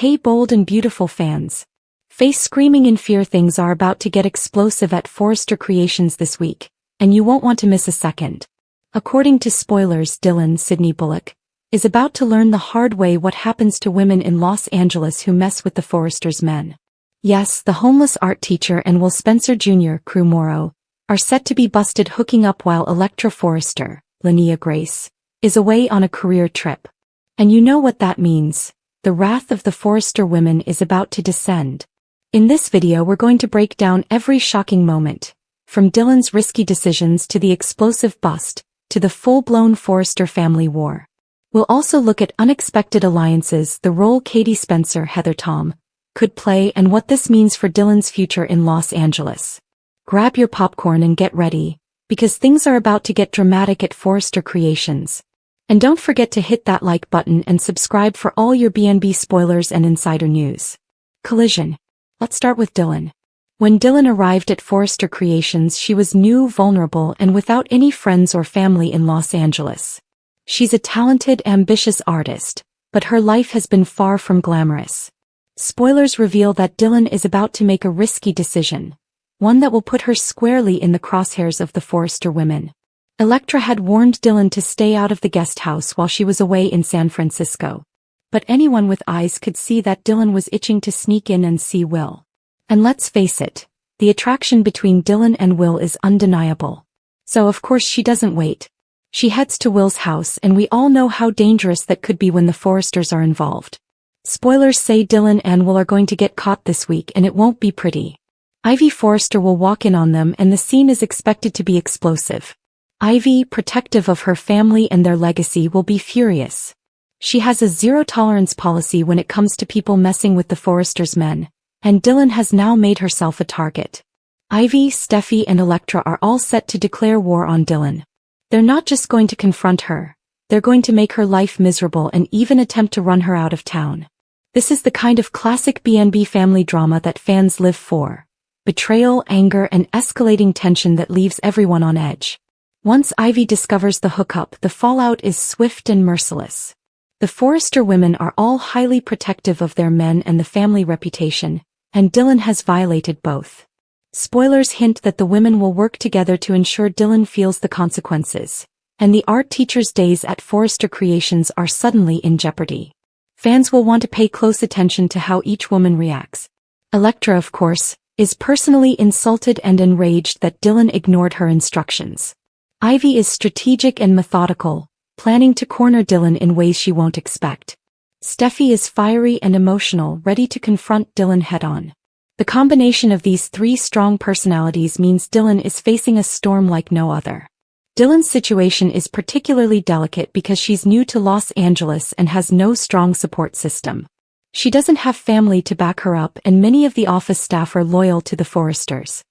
Hey bold and beautiful fans. Face screaming in fear, things are about to get explosive at Forrester Creations this week, and you won't want to miss a second. According to spoilers, Dylan Sydney Bullock is about to learn the hard way what happens to women in Los Angeles who mess with the Forrester's men. Yes, the homeless art teacher and Will Spencer Jr. crew Morrow are set to be busted hooking up while Electra Forrester, Linnea Grace, is away on a career trip. And you know what that means. The wrath of the Forrester women is about to descend. In this video we're going to break down every shocking moment, from Dylan's risky decisions to the explosive bust, to the full-blown Forrester family war. We'll also look at unexpected alliances, the role Katie Spencer Heather Tom could play, and what this means for Dylan's future in Los Angeles. Grab your popcorn and get ready, because things are about to get dramatic at Forrester Creations. And don't forget to hit that like button and subscribe for all your B&B spoilers and insider news. Collision. Let's start with Dylan. When Dylan arrived at Forrester Creations, she was new, vulnerable, and without any friends or family in Los Angeles. She's a talented, ambitious artist, but her life has been far from glamorous. Spoilers reveal that Dylan is about to make a risky decision, one that will put her squarely in the crosshairs of the Forrester women. Electra had warned Dylan to stay out of the guest house while she was away in San Francisco. But anyone with eyes could see that Dylan was itching to sneak in and see Will. And let's face it, the attraction between Dylan and Will is undeniable. So of course she doesn't wait. She heads to Will's house, and we all know how dangerous that could be when the Forresters are involved. Spoilers say Dylan and Will are going to get caught this week, and it won't be pretty. Ivy Forrester will walk in on them, and the scene is expected to be explosive. Ivy, protective of her family and their legacy, will be furious. She has a zero-tolerance policy when it comes to people messing with the Forrester's men, and Dylan has now made herself a target. Ivy, Steffi, and Electra are all set to declare war on Dylan. They're not just going to confront her, they're going to make her life miserable and even attempt to run her out of town. This is the kind of classic B&B family drama that fans live for. Betrayal, anger, and escalating tension that leaves everyone on edge. Once Ivy discovers the hookup, the fallout is swift and merciless. The Forrester women are all highly protective of their men and the family reputation, and Dylan has violated both. Spoilers hint that the women will work together to ensure Dylan feels the consequences, and the art teacher's days at Forrester Creations are suddenly in jeopardy. Fans will want to pay close attention to how each woman reacts. Electra, of course, is personally insulted and enraged that Dylan ignored her instructions. Ivy is strategic and methodical, planning to corner Dylan in ways she won't expect. Steffi is fiery and emotional, ready to confront Dylan head-on. The combination of these three strong personalities means Dylan is facing a storm like no other. Dylan's situation is particularly delicate because she's new to Los Angeles and has no strong support system. She doesn't have family to back her up, and many of the office staff are loyal to the Forresters.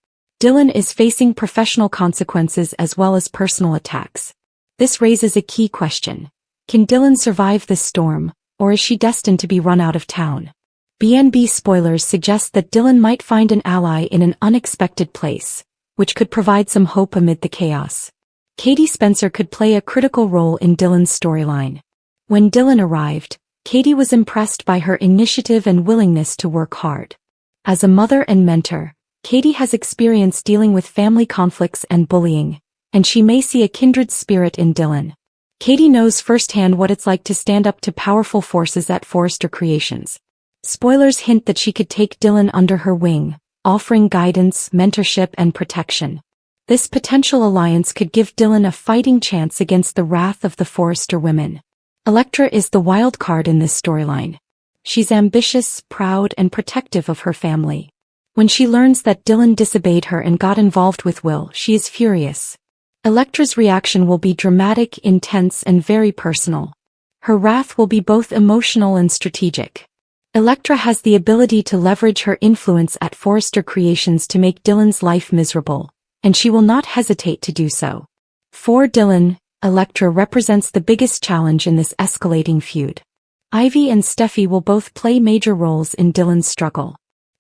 Dylan is facing professional consequences as well as personal attacks. This raises a key question. Can Dylan survive this storm, or is she destined to be run out of town? B&B spoilers suggest that Dylan might find an ally in an unexpected place, which could provide some hope amid the chaos. Katie Spencer could play a critical role in Dylan's storyline. When Dylan arrived, Katie was impressed by her initiative and willingness to work hard. As a mother and mentor, Katie has experience dealing with family conflicts and bullying, and she may see a kindred spirit in Dylan. Katie knows firsthand what it's like to stand up to powerful forces at Forrester Creations. Spoilers hint that she could take Dylan under her wing, offering guidance, mentorship, and protection. This potential alliance could give Dylan a fighting chance against the wrath of the Forrester women. Electra is the wild card in this storyline. She's ambitious, proud, and protective of her family. When she learns that Dylan disobeyed her and got involved with Will, she is furious. Electra's reaction will be dramatic, intense, and very personal. Her wrath will be both emotional and strategic. Electra has the ability to leverage her influence at Forrester Creations to make Dylan's life miserable, and she will not hesitate to do so. For Dylan, Electra represents the biggest challenge in this escalating feud. Ivy and Steffi will both play major roles in Dylan's struggle.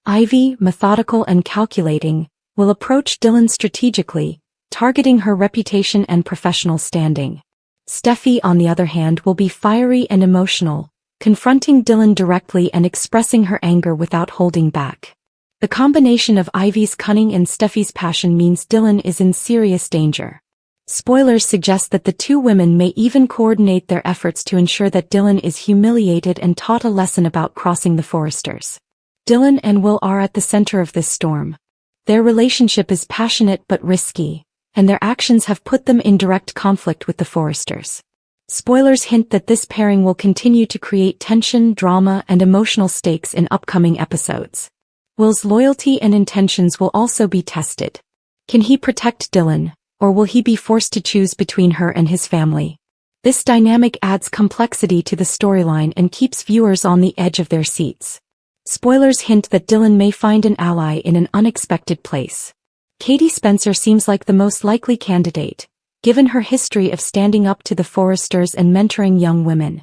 Ivy, methodical and calculating, will approach Dylan strategically, targeting her reputation and professional standing. Steffi, on the other hand, will be fiery and emotional, confronting Dylan directly and expressing her anger without holding back. The combination of Ivy's cunning and Steffi's passion means Dylan is in serious danger. Spoilers suggest that the two women may even coordinate their efforts to ensure that Dylan is humiliated and taught a lesson about crossing the Forresters. Dylan and Will are at the center of this storm. Their relationship is passionate but risky, and their actions have put them in direct conflict with the Forresters. Spoilers hint that this pairing will continue to create tension, drama, and emotional stakes in upcoming episodes. Will's loyalty and intentions will also be tested. Can he protect Dylan, or will he be forced to choose between her and his family? This dynamic adds complexity to the storyline and keeps viewers on the edge of their seats. Spoilers hint that Dylan may find an ally in an unexpected place. Katie Spencer seems like the most likely candidate, given her history of standing up to the Forresters and mentoring young women.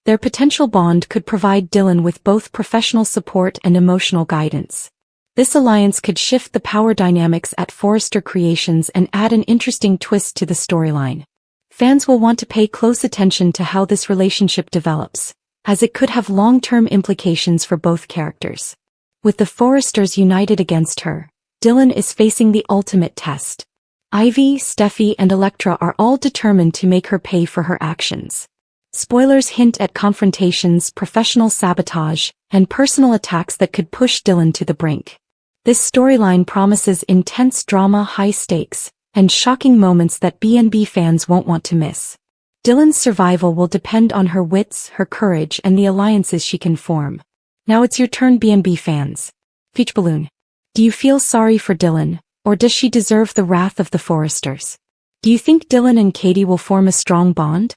Their potential bond could provide Dylan with both professional support and emotional guidance. This alliance could shift the power dynamics at Forrester Creations and add an interesting twist to the storyline. Fans will want to pay close attention to how this relationship develops, as it could have long-term implications for both characters. With the Forresters united against her, Dylan is facing the ultimate test. Ivy, Steffi, and Elektra are all determined to make her pay for her actions. Spoilers hint at confrontations, professional sabotage, and personal attacks that could push Dylan to the brink. This storyline promises intense drama, high stakes, and shocking moments that B&B fans won't want to miss. Dylan's survival will depend on her wits, her courage, and the alliances she can form. Now it's your turn, B&B fans. Peach Balloon. Do you feel sorry for Dylan, or does she deserve the wrath of the Forresters? Do you think Dylan and Katie will form a strong bond?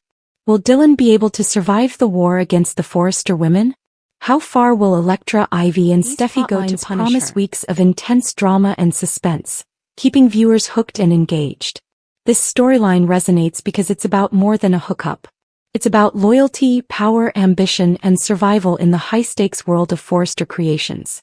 Will Dylan be able to survive the war against the Forrester women? How far will Elektra, Ivy, and Steffi go to promise weeks of intense drama and suspense, keeping viewers hooked and engaged? This storyline resonates because it's about more than a hookup. It's about loyalty, power, ambition, and survival in the high-stakes world of Forrester Creations.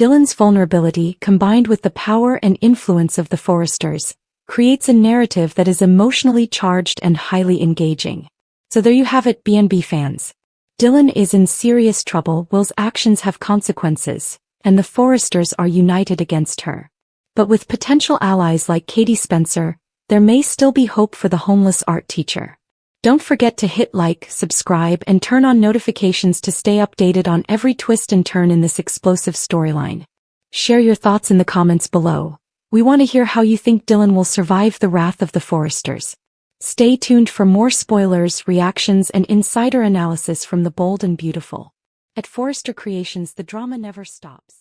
Dylan's vulnerability, combined with the power and influence of the Forresters, creates a narrative that is emotionally charged and highly engaging. So there you have it, B&B fans. Dylan is in serious trouble, Will's actions have consequences, and the Forresters are united against her. But with potential allies like Katie Spencer, there may still be hope for the homeless art teacher. Don't forget to hit like, subscribe, and turn on notifications to stay updated on every twist and turn in this explosive storyline. Share your thoughts in the comments below. We want to hear how you think Dylan will survive the wrath of the Forresters. Stay tuned for more spoilers, reactions, and insider analysis from the bold and beautiful. At Forrester Creations, the drama never stops.